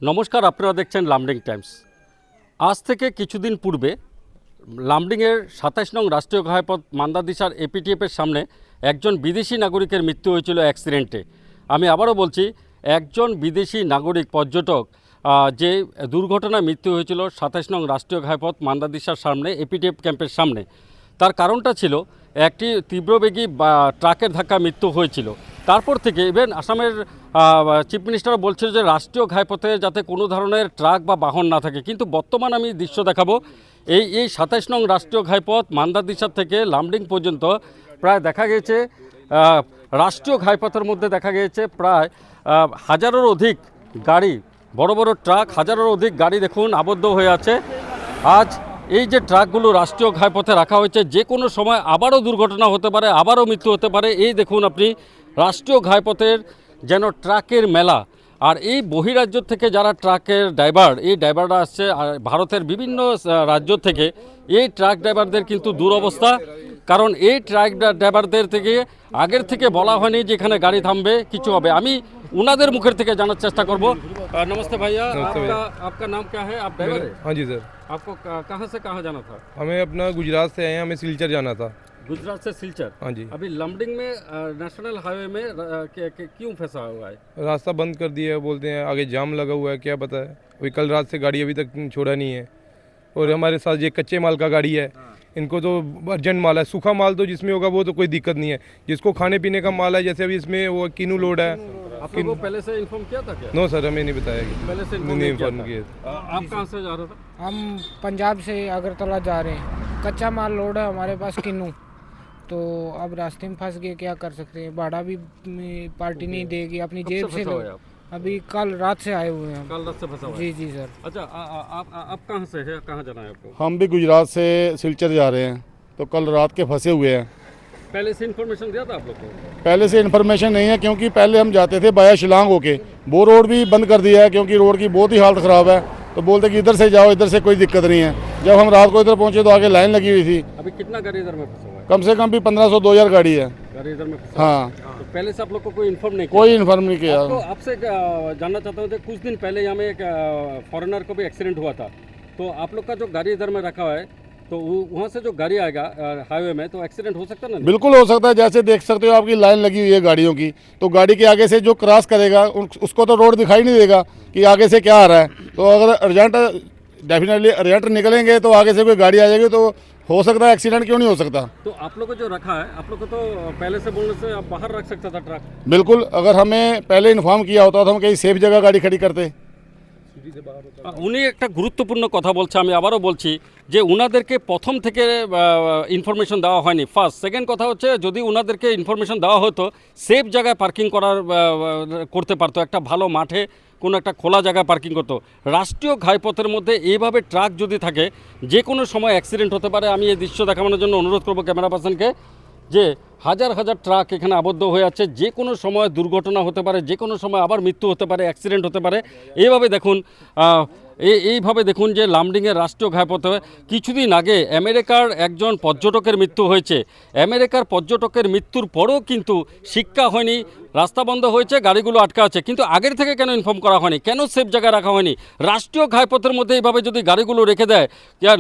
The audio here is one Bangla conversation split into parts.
নমস্কার, আপনারা দেখছেন লামডিং টাইমস। আজ থেকে কিছুদিন পূর্বে লামডিংয়ের ২৭ নং রাষ্ট্রীয় ঘাইপথ মান্দাদিশার এপিটিএফের সামনে একজন বিদেশি নাগরিকের মৃত্যু হয়েছিল অ্যাক্সিডেন্টে। আমি আবারও বলছি, একজন বিদেশি নাগরিক পর্যটক যে দুর্ঘটনায় মৃত্যু হয়েছিল ২৭ নং রাষ্ট্রীয় ঘাইপথ মান্দাদিশার সামনে এপিটিএফ ক্যাম্পের সামনে। তার কারণটা ছিল একটি তীব্রবেগী ট্রাকের ধাক্কা মৃত্যু হয়েছিল। তারপর থেকে ইভেন আসামের চিফ মিনিস্টার বলছিল যে রাষ্ট্রীয় ঘাইপথে যাতে কোনো ধরনের ট্রাক বা বাহন না থাকে। কিন্তু বর্তমান আমি দৃশ্য দেখাবো, এই ২৭ নং রাষ্ট্রীয় ঘাইপথ মান্দাদিশার থেকে লামডিং পর্যন্ত প্রায় দেখা গিয়েছে রাষ্ট্রীয় ঘাইপথের মধ্যে দেখা গিয়েছে প্রায় হাজারের অধিক গাড়ি, বড় বড় ট্রাক, হাজারের অধিক গাড়ি দেখুন আবদ্ধ হয়ে আছে। আজ এই যে ট্রাকগুলো রাষ্ট্রীয় ঘাইপথে রাখা হয়েছে, যে কোনো সময় আবারও দুর্ঘটনা হতে পারে, আবারও মৃত্যু হতে পারে। এই দেখুন আপনি রাষ্ট্রীয় ঘাইপথের যেন ট্রাকের মেলা। আর এই বহিরাজ্য থেকে যারা ট্রাকের ড্রাইভার, এই ড্রাইভাররা আসছে ভারতের বিভিন্ন রাজ্য থেকে। এই ট্রাক ড্রাইভারদের কিন্তু দুরবস্থা, কারণ এই ট্রাক ড্রাইভারদের থেকে আগের থেকে বলা হয়নি যে এখানে গাড়ি থামবে, কিছু হবে। আমি उनादर मुखेर থেকে জানার চেষ্টা করব। नमस्ते भैया, आपका नाम क्या है? आप ड्राइवर हैं? हाँ जी सर। आपको कहाँ से कहाँ जाना था? हमें अपना गुजरात से आए हैं, हमें सिलचर जाना था। गुजरात से सिलचर? हाँ जी। अभी लमडिंग में नेशनल हाईवे में क्यों फंसा हुआ है? रास्ता बंद कर दिया है, बोलते हैं आगे जाम लगा हुआ है, क्या पता है। वही कल रात से गाड़ी अभी तक छोड़ा नहीं है। और हमारे साथ ये कच्चे माल का गाड़ी है, इनको तो अर्जेंट माल है। सूखा माल तो जिसमें होगा वो तो कोई दिक्कत नहीं है, जिसको खाने पीने का माल है, जैसे अभी इसमें वो किनू लोड है। आप लोगों को पहले से इन्फॉर्म किया था क्या? नो सर, हमें नहीं बताया कि पहले से नहीं इन्फॉर्म किया। आप कहाँ से जा रहे थे? हम पंजाब से अगरतला जा रहे हैं। कच्चा माल लोड है हमारे पास किन्नू, तो अब रास्ते में फंस गए, क्या कर सकते हैं। भाड़ा भी पार्टी नहीं देगी, अपनी जेब से लो। अभी कल रात से आए हुए हैं। कल रात से फंसा हुआ है? जी जी सर। अच्छा, आप कहाँ से है, कहाँ जाना है आपको? हम भी गुजरात से सिलचर जा रहे हैं, तो कल रात के फंसे हुए हैं। पहले से इन्फॉर्मेशन दिया था आप लोग को? पहले से इन्फॉर्मेशन नहीं है, क्योंकि पहले हम जाते थे बाया शिलांग होके, वो रोड भी बंद कर दिया है क्योंकि रोड की बहुत ही हालत ख़राब है। तो बोलते कि इधर से जाओ, इधर से कोई दिक्कत नहीं है। जब हम रात को इधर पहुंचे तो आगे लाइन लगी हुई थी। अभी कितना गाड़ी इधर में फंसा हुआ है? कम से कम भी 1500-2000 गाड़ी है। गाड़ी इधर में फंसा? हाँ। तो पहले से आप लोग को कोई इन्फॉर्म नहीं किया? कोई इन्फॉर्म नहीं किया। आपसे जानना चाहता हूँ, कुछ दिन पहले यहाँ में एक फॉरेनर को भी एक्सीडेंट हुआ था, तो आप लोग का जो गाड़ी इधर में रखा हुआ है, तो वहाँ से जो गाड़ी आएगा हाईवे में, तो एक्सीडेंट हो सकता है ना? बिल्कुल हो सकता है। जैसे देख सकते हो आपकी लाइन लगी हुई है गाड़ियों की, तो गाड़ी के आगे से जो क्रॉस करेगा उसको तो रोड दिखाई नहीं देगा कि आगे से क्या आ रहा है। तो अगर अर्जेंट, डेफिनेटली अर्जेंट निकलेंगे तो आगे से कोई गाड़ी आ जाएगी, तो हो सकता है एक्सीडेंट, क्यों नहीं हो सकता। तो आप लोग को जो रखा है, आप लोग को तो पहले से बोलने से आप बाहर रख सकता था ट्रक? बिल्कुल, अगर हमें पहले इन्फॉर्म किया होता तो हम कहीं सेफ जगह गाड़ी खड़ी करते। উনি একটা গুরুত্বপূর্ণ কথা বলছে, আমি আবারও বলছি যে উনাদেরকে প্রথম থেকে ইনফরমেশন দেওয়া হয়নি। ফার্স্ট, সেকেন্ড কথা হচ্ছে, যদি উনাদেরকে ইনফরমেশন দেওয়া হতো, সেফ জায়গায় পার্কিং করতে পারতো, একটা ভালো মাঠে কোনো একটা খোলা জায়গায় পার্কিং করতো। রাষ্ট্রীয় ঘাইপথের মধ্যে এইভাবে ট্রাক যদি থাকে, যে কোনো সময় অ্যাক্সিডেন্ট হতে পারে। আমি এই দৃশ্য দেখানোর জন্য অনুরোধ করবো ক্যামেরা পার্সনকে, যে হাজার হাজার ট্রাক এখানে আবদ্ধ হয়ে আছে, যে কোনো সময় দুর্ঘটনা হতে পারে, যে কোনো সময় আবার মৃত্যু হতে পারে, অ্যাক্সিডেন্ট হতে পারে। এইভাবে দেখুন, এইভাবে দেখুন যে লামডিংয়ের রাষ্ট্রীয় ঘাইপথে কিছুদিন আগে আমেরিকার একজন পর্যটকের মৃত্যু হয়েছে। আমেরিকার পর্যটকের মৃত্যুর পরেও কিন্তু শিক্ষা হয়নি, রাস্তা বন্ধ হয়েছে, গাড়িগুলো আটকা আছে। কিন্তু আগের থেকে কেন ইনফর্ম করা হয়নি, কেন সেফ জায়গায় রাখা হয়নি? রাষ্ট্রীয় ঘাইপথের মধ্যে এইভাবে যদি গাড়িগুলো রেখে দেয়,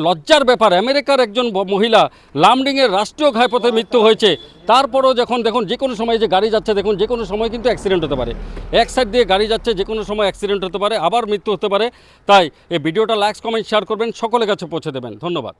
লজ্জার ব্যাপার। আমেরিকার একজন মহিলা লামডিংয়ের রাষ্ট্রীয় ঘাইপথে মৃত্যু হয়েছে, তারপরও যখন দেখুন যে কোনো সময় যে গাড়ি যাচ্ছে, দেখুন যে কোনো সময় কিন্তু অ্যাক্সিডেন্ট হতে পারে। এক সাইড দিয়ে গাড়ি যাচ্ছে, যে কোনো সময় অ্যাক্সিডেন্ট হতে পারে, আবার মৃত্যু হতে পারে। তাই এই ভিডিওটা লাইক, কমেন্ট, শেয়ার করবেন, সকলের কাছে পৌঁছে দেবেন। ধন্যবাদ।